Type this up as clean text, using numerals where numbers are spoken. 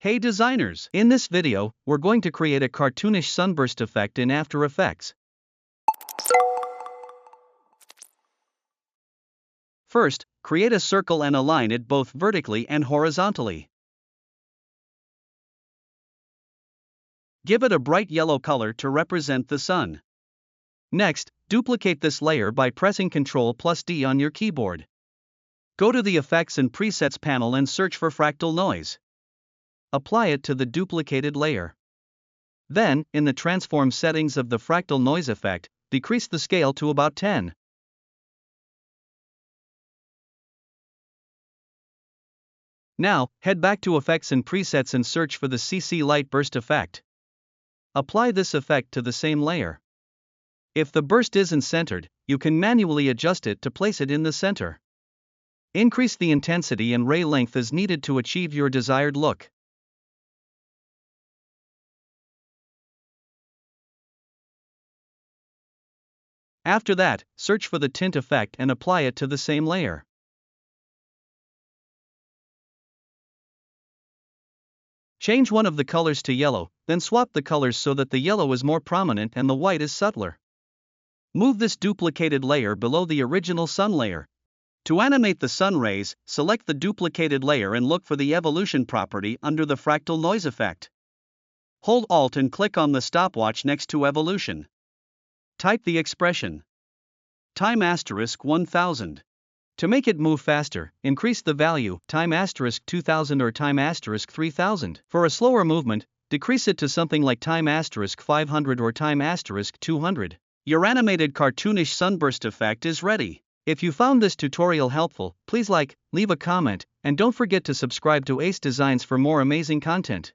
Hey designers! In this video, we're going to create a cartoonish sunburst effect in After Effects. First, create a circle and align it both vertically and horizontally. Give it a bright yellow color to represent the sun. Next, duplicate this layer by pressing Ctrl+D on your keyboard. Go to the Effects and Presets panel and search for fractal noise. Apply it to the duplicated layer. Then, in the transform settings of the fractal noise effect, decrease the scale to about 10. Now, head back to Effects and Presets and search for the CC Light Burst effect. Apply this effect to the same layer. If the burst isn't centered, you can manually adjust it to place it in the center. Increase the intensity and ray length as needed to achieve your desired look. After that, search for the tint effect and apply it to the same layer. Change one of the colors to yellow, then swap the colors so that the yellow is more prominent and the white is subtler. Move this duplicated layer below the original sun layer. To animate the sun rays, select the duplicated layer and look for the evolution property under the fractal noise effect. Hold Alt and click on the stopwatch next to evolution. Type the expression time * 1000. To make it move faster, increase the value time * 2000 or time * 3000. For a slower movement, decrease it to something like time * 500 or time * 200. Your animated cartoonish sunburst effect is ready. If you found this tutorial helpful, please like, leave a comment, and don't forget to subscribe to Ace Designs for more amazing content.